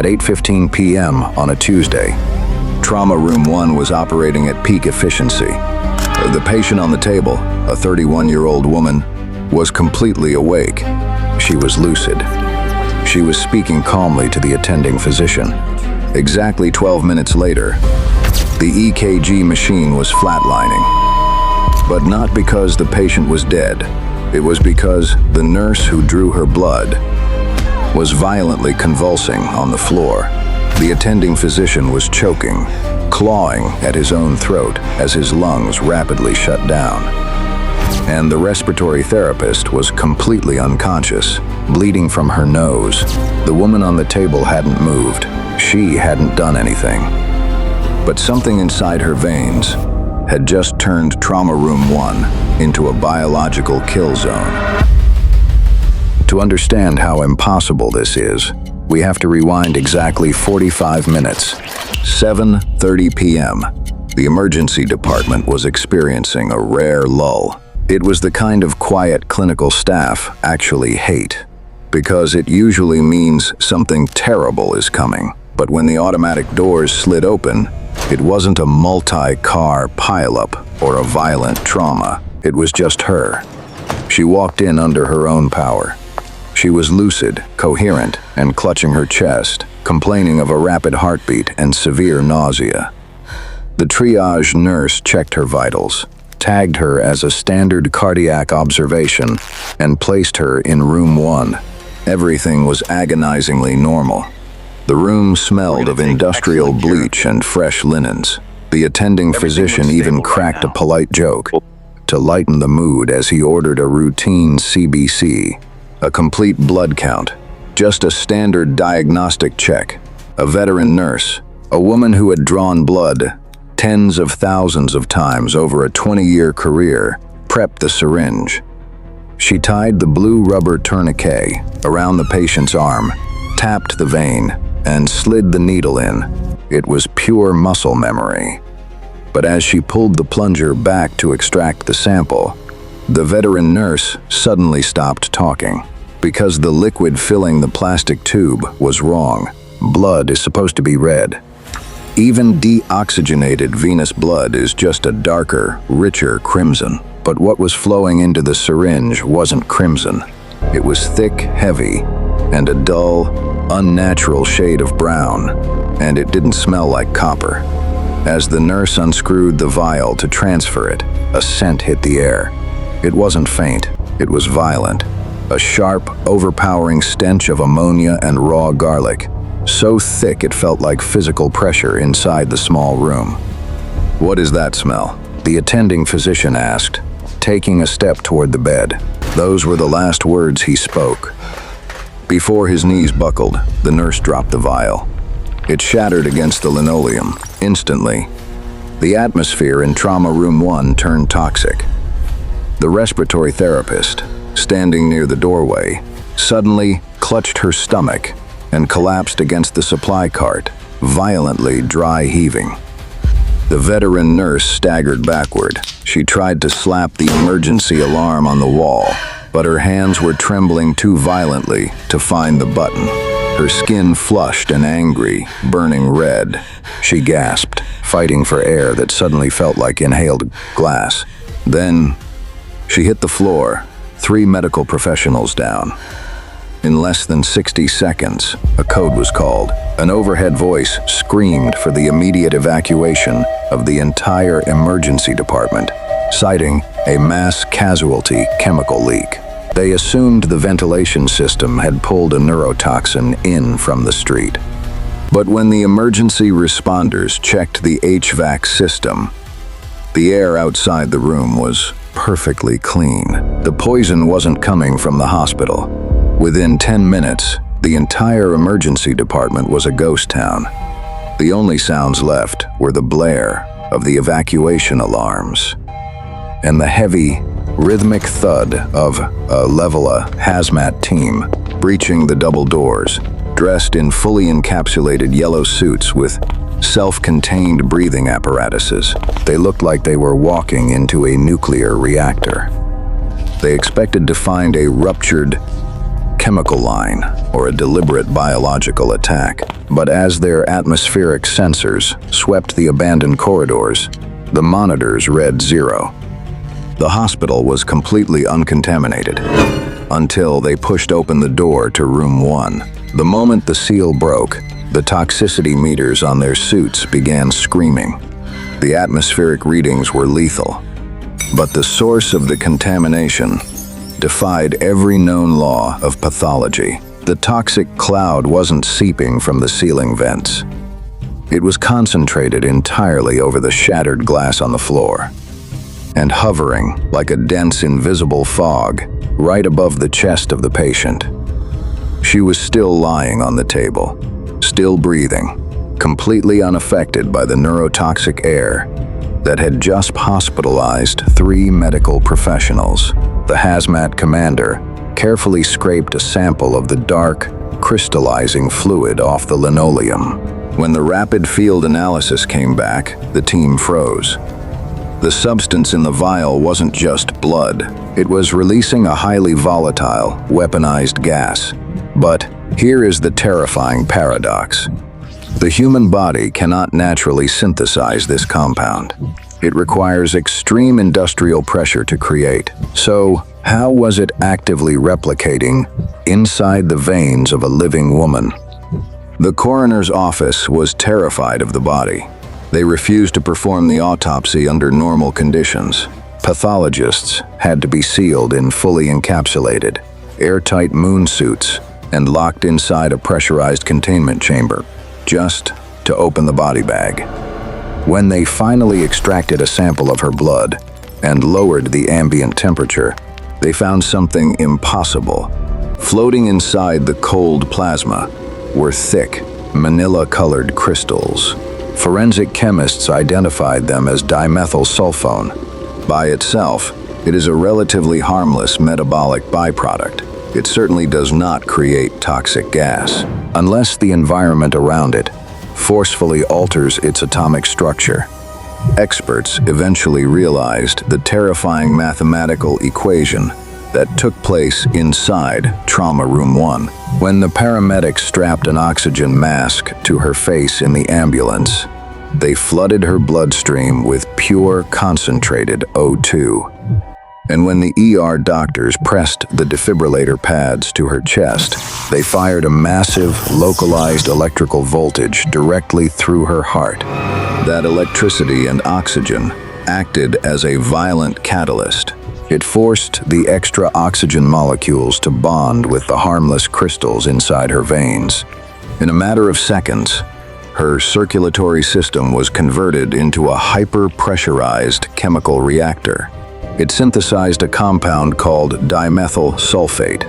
At 8:15 p.m. on a Tuesday, Trauma Room 1 was operating at peak efficiency. The patient on the table, a 31-year-old woman, was completely awake. She was lucid. She was speaking calmly to the attending physician. Exactly 12 minutes later, the EKG machine was flatlining. But not because the patient was dead. It was because the nurse who drew her blood was violently convulsing on the floor. The attending physician was choking, clawing at his own throat as his lungs rapidly shut down. And the respiratory therapist was completely unconscious, bleeding from her nose. The woman on the table hadn't moved. She hadn't done anything. But something inside her veins had just turned Trauma Room 1 into a biological kill zone. To understand how impossible this is, we have to rewind exactly 45 minutes. 7:30 p.m. The emergency department was experiencing a rare lull. It was the kind of quiet clinical staff actually hate, because it usually means something terrible is coming. But when the automatic doors slid open, it wasn't a multi-car pileup or a violent trauma. It was just her. She walked in under her own power. She was lucid, coherent, and clutching her chest, complaining of a rapid heartbeat and severe nausea. The triage nurse checked her vitals, tagged her as a standard cardiac observation, and placed her in Room 1. Everything was agonizingly normal. The room smelled of industrial bleach and fresh linens. The attending physician even cracked a polite joke to lighten the mood as he ordered a routine CBC, a complete blood count, just a standard diagnostic check. A veteran nurse, a woman who had drawn blood tens of thousands of times over a 20-year career, prepped the syringe. She tied the blue rubber tourniquet around the patient's arm, tapped the vein, and slid the needle in. It was pure muscle memory. But as she pulled the plunger back to extract the sample, the veteran nurse suddenly stopped talking, because the liquid filling the plastic tube was wrong. Blood is supposed to be red. Even deoxygenated venous blood is just a darker, richer crimson. But what was flowing into the syringe wasn't crimson. It was thick, heavy, and a dull, unnatural shade of brown, and it didn't smell like copper. As the nurse unscrewed the vial to transfer it, a scent hit the air. It wasn't faint, it was violent. A sharp, overpowering stench of ammonia and raw garlic, so thick it felt like physical pressure inside the small room. "What is that smell?" the attending physician asked, taking a step toward the bed. Those were the last words he spoke. Before his knees buckled, the nurse dropped the vial. It shattered against the linoleum. Instantly, the atmosphere in Trauma Room 1 turned toxic. The respiratory therapist, standing near the doorway, suddenly clutched her stomach and collapsed against the supply cart, violently dry heaving. The veteran nurse staggered backward. She tried to slap the emergency alarm on the wall, but her hands were trembling too violently to find the button. Her skin flushed and angry, burning red. She gasped, fighting for air that suddenly felt like inhaled glass. Then, she hit the floor, 3 medical professionals down. In less than 60 seconds, a code was called. An overhead voice screamed for the immediate evacuation of the entire emergency department, citing a mass casualty chemical leak. They assumed the ventilation system had pulled a neurotoxin in from the street. But when the emergency responders checked the HVAC system, the air outside the room was perfectly clean. The poison wasn't coming from the hospital. Within 10 minutes, the entire emergency department was a ghost town. The only sounds left were the blare of the evacuation alarms and the heavy, rhythmic thud of a Hazmat team breaching the double doors, dressed in fully encapsulated yellow suits with self-contained breathing apparatuses. They looked like they were walking into a nuclear reactor. They expected to find a ruptured chemical line or a deliberate biological attack. But as their atmospheric sensors swept the abandoned corridors, the monitors read 0. The hospital was completely uncontaminated until they pushed open the door to room 1. The moment the seal broke, the toxicity meters on their suits began screaming. The atmospheric readings were lethal, but the source of the contamination defied every known law of pathology. The toxic cloud wasn't seeping from the ceiling vents. It was concentrated entirely over the shattered glass on the floor and hovering like a dense, invisible fog right above the chest of the patient. She was still lying on the table, still breathing, completely unaffected by the neurotoxic air that had just hospitalized 3 medical professionals. The Hazmat commander carefully scraped a sample of the dark, crystallizing fluid off the linoleum. When the rapid field analysis came back, the team froze. The substance in the vial wasn't just blood. It was releasing a highly volatile, weaponized gas. But here is the terrifying paradox. The human body cannot naturally synthesize this compound. It requires extreme industrial pressure to create. So, how was it actively replicating inside the veins of a living woman? The coroner's office was terrified of the body. They refused to perform the autopsy under normal conditions. Pathologists had to be sealed in fully encapsulated, airtight moon suits and locked inside a pressurized containment chamber, just to open the body bag. When they finally extracted a sample of her blood and lowered the ambient temperature, they found something impossible. Floating inside the cold plasma were thick, manila-colored crystals. Forensic chemists identified them as dimethylsulfone. By itself, it is a relatively harmless metabolic byproduct. It certainly does not create toxic gas, unless the environment around it forcefully alters its atomic structure. Experts eventually realized the terrifying mathematical equation that took place inside Trauma Room 1. When the paramedics strapped an oxygen mask to her face in the ambulance, they flooded her bloodstream with pure concentrated O2. And when the ER doctors pressed the defibrillator pads to her chest, they fired a massive, localized electrical voltage directly through her heart. That electricity and oxygen acted as a violent catalyst. It forced the extra oxygen molecules to bond with the harmless crystals inside her veins. In a matter of seconds, her circulatory system was converted into a hyper-pressurized chemical reactor. It synthesized a compound called dimethyl sulfate.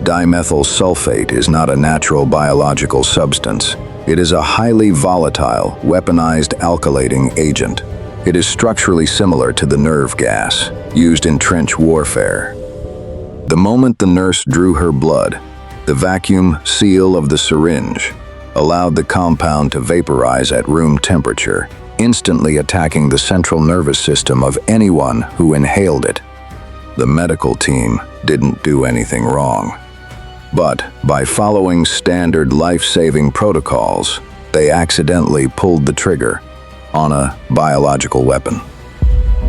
Dimethyl sulfate is not a natural biological substance. It is a highly volatile, weaponized alkylating agent. It is structurally similar to the nerve gas used in trench warfare. The moment the nurse drew her blood, the vacuum seal of the syringe allowed the compound to vaporize at room temperature, instantly attacking the central nervous system of anyone who inhaled it. The medical team didn't do anything wrong. But by following standard life-saving protocols, they accidentally pulled the trigger on a biological weapon.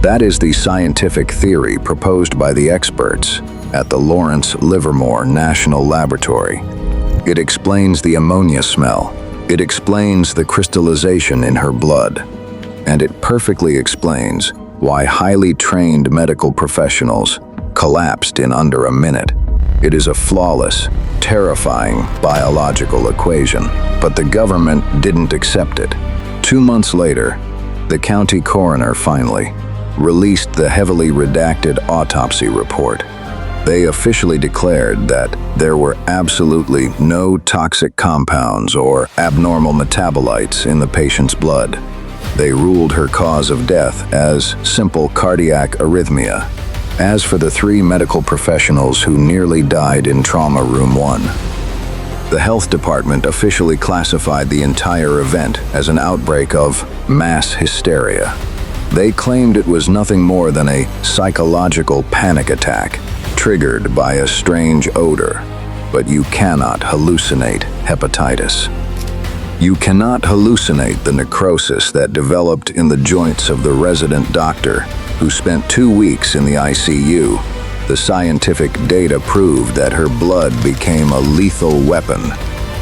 That is the scientific theory proposed by the experts at the Lawrence Livermore National Laboratory. It explains the ammonia smell. It explains the crystallization in her blood. And it perfectly explains why highly trained medical professionals collapsed in under a minute. It is a flawless, terrifying biological equation, but the government didn't accept it. 2 months later, the county coroner finally released the heavily redacted autopsy report. They officially declared that there were absolutely no toxic compounds or abnormal metabolites in the patient's blood. They ruled her cause of death as simple cardiac arrhythmia. As for the 3 medical professionals who nearly died in Trauma Room 1, the health department officially classified the entire event as an outbreak of mass hysteria. They claimed it was nothing more than a psychological panic attack triggered by a strange odor. but you cannot hallucinate hepatitis. You cannot hallucinate the necrosis that developed in the joints of the resident doctor who spent 2 weeks in the ICU. The scientific data proved that her blood became a lethal weapon.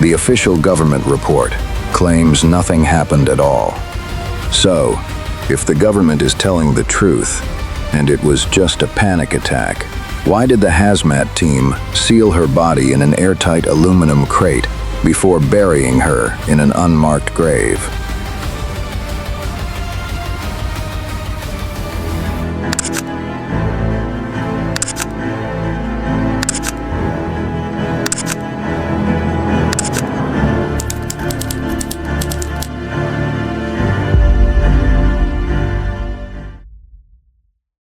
The official government report claims nothing happened at all. So, if the government is telling the truth, and it was just a panic attack, why did the Hazmat team seal her body in an airtight aluminum crate before burying her in an unmarked grave?